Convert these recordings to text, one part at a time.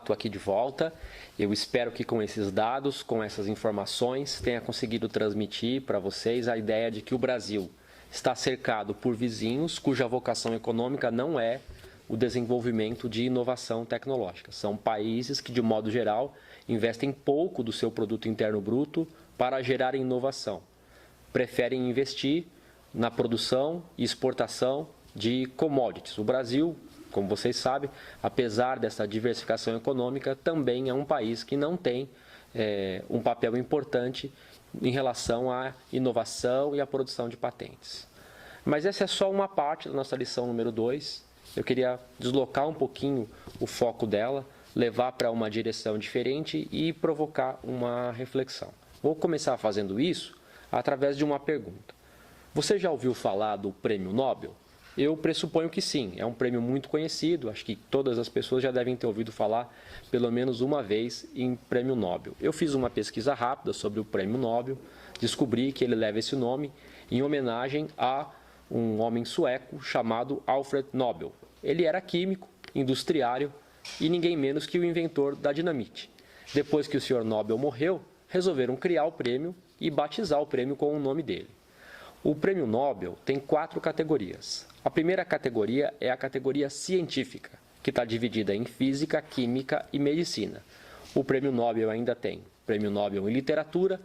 estou aqui de volta. Eu espero que com esses dados, com essas informações, tenha conseguido transmitir para vocês a ideia de que o Brasil está cercado por vizinhos cuja vocação econômica não é o desenvolvimento de inovação tecnológica. São países que, de modo geral, investem pouco do seu produto interno bruto para gerar inovação. Preferem investir na produção e exportação de commodities. O Brasil, como vocês sabem, apesar dessa diversificação econômica, também é um país que não tem um papel importante em relação à inovação e à produção de patentes. Mas essa é só uma parte da nossa lição número 2. Eu queria deslocar um pouquinho o foco dela, levar para uma direção diferente e provocar uma reflexão. Vou começar fazendo isso através de uma pergunta. Você já ouviu falar do Prêmio Nobel? Eu pressuponho que sim, é um prêmio muito conhecido, acho que todas as pessoas já devem ter ouvido falar pelo menos uma vez em Prêmio Nobel. Eu fiz uma pesquisa rápida sobre o Prêmio Nobel, descobri que ele leva esse nome em homenagem a um homem sueco chamado Alfred Nobel. Ele era químico, industriário e ninguém menos que o inventor da dinamite. Depois que o Sr. Nobel morreu, resolveram criar o prêmio e batizar o prêmio com o nome dele. O Prêmio Nobel tem 4 categorias. A primeira categoria é a categoria científica, que está dividida em física, química e medicina. O Prêmio Nobel ainda tem Prêmio Nobel em literatura,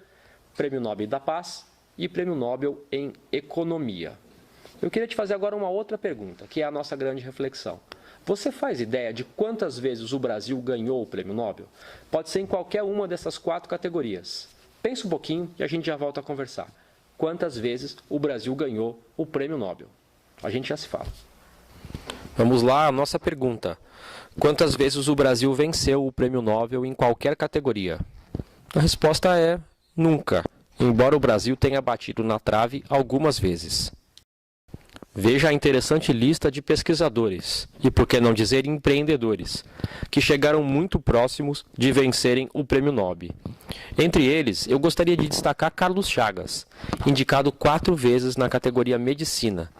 Prêmio Nobel da Paz e Prêmio Nobel em economia. Eu queria te fazer agora uma outra pergunta, que é a nossa grande reflexão. Você faz ideia de quantas vezes o Brasil ganhou o Prêmio Nobel? Pode ser em qualquer uma dessas 4 categorias. Pensa um pouquinho e a gente já volta a conversar. Quantas vezes o Brasil ganhou o Prêmio Nobel? A gente já se fala. Vamos lá, a nossa pergunta. Quantas vezes o Brasil venceu o Prêmio Nobel em qualquer categoria? A resposta é nunca, embora o Brasil tenha batido na trave algumas vezes. Veja a interessante lista de pesquisadores, e por que não dizer empreendedores, que chegaram muito próximos de vencerem o Prêmio Nobel. Entre eles, eu gostaria de destacar Carlos Chagas, indicado 4 vezes na categoria Medicina.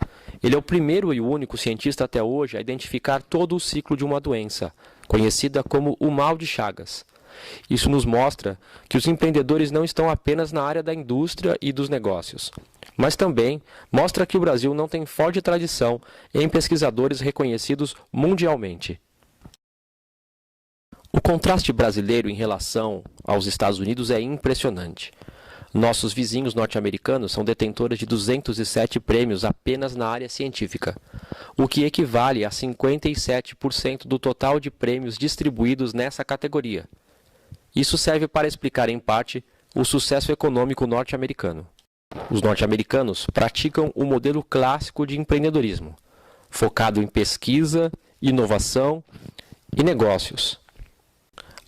Ele é o primeiro e o único cientista até hoje a identificar todo o ciclo de uma doença, conhecida como o mal de Chagas. Isso nos mostra que os empreendedores não estão apenas na área da indústria e dos negócios, mas também mostra que o Brasil não tem forte tradição em pesquisadores reconhecidos mundialmente. O contraste brasileiro em relação aos Estados Unidos é impressionante. Nossos vizinhos norte-americanos são detentores de 207 prêmios apenas na área científica, o que equivale a 57% do total de prêmios distribuídos nessa categoria. Isso serve para explicar, em parte, o sucesso econômico norte-americano. Os norte-americanos praticam o modelo clássico de empreendedorismo, focado em pesquisa, inovação e negócios.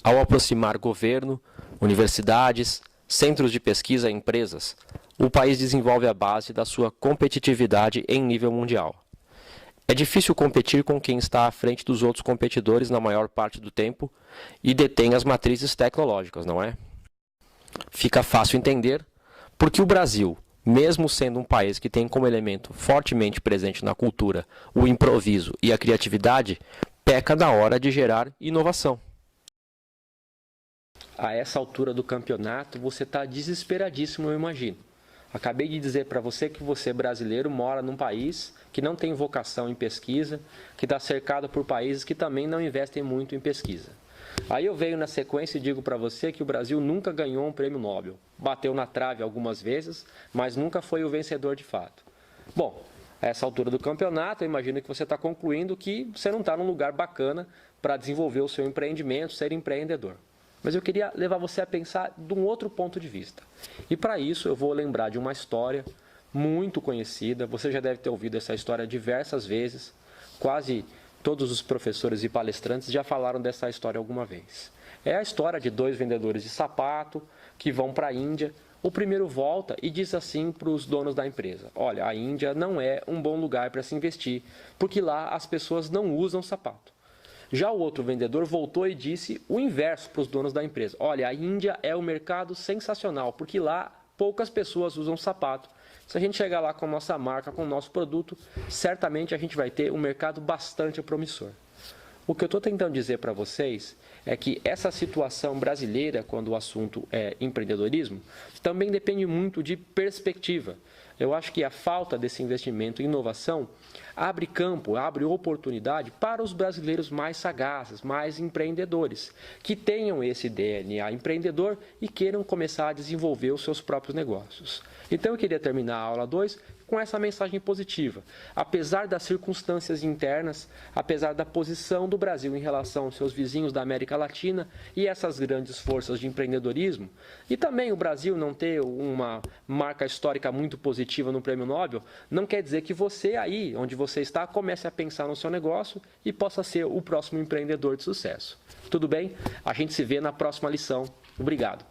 Ao aproximar governo, universidades, centros de pesquisa e empresas, o país desenvolve a base da sua competitividade em nível mundial. É difícil competir com quem está à frente dos outros competidores na maior parte do tempo e detém as matrizes tecnológicas, não é? Fica fácil entender porque o Brasil, mesmo sendo um país que tem como elemento fortemente presente na cultura o improviso e a criatividade, peca na hora de gerar inovação. A essa altura do campeonato, você está desesperadíssimo, eu imagino. Acabei de dizer para você que você, brasileiro, mora num país que não tem vocação em pesquisa, que está cercado por países que também não investem muito em pesquisa. Aí eu venho na sequência e digo para você que o Brasil nunca ganhou um prêmio Nobel. Bateu na trave algumas vezes, mas nunca foi o vencedor de fato. Bom, a essa altura do campeonato, eu imagino que você está concluindo que você não está num lugar bacana para desenvolver o seu empreendimento, ser empreendedor. Mas eu queria levar você a pensar de um outro ponto de vista. E para isso eu vou lembrar de uma história muito conhecida. Você já deve ter ouvido essa história diversas vezes. Quase todos os professores e palestrantes já falaram dessa história alguma vez. É a história de 2 vendedores de sapato que vão para a Índia. O primeiro volta e diz assim para os donos da empresa: olha, a Índia não é um bom lugar para se investir, porque lá as pessoas não usam sapato. Já o outro vendedor voltou e disse o inverso para os donos da empresa: olha, a Índia é um mercado sensacional, porque lá poucas pessoas usam sapato. Se a gente chegar lá com a nossa marca, com o nosso produto, certamente a gente vai ter um mercado bastante promissor. O que eu estou tentando dizer para vocês é que essa situação brasileira, quando o assunto é empreendedorismo, também depende muito de perspectiva. Eu acho que a falta desse investimento em inovação abre campo, abre oportunidade para os brasileiros mais sagazes, mais empreendedores, que tenham esse DNA empreendedor e queiram começar a desenvolver os seus próprios negócios. Então eu queria terminar a aula 2 com essa mensagem positiva. Apesar das circunstâncias internas, apesar da posição do Brasil em relação aos seus vizinhos da América Latina e essas grandes forças de empreendedorismo, e também o Brasil não ter uma marca histórica muito positiva no Prêmio Nobel, não quer dizer que você aí, onde você está, comece a pensar no seu negócio e possa ser o próximo empreendedor de sucesso. Tudo bem? A gente se vê na próxima lição. Obrigado.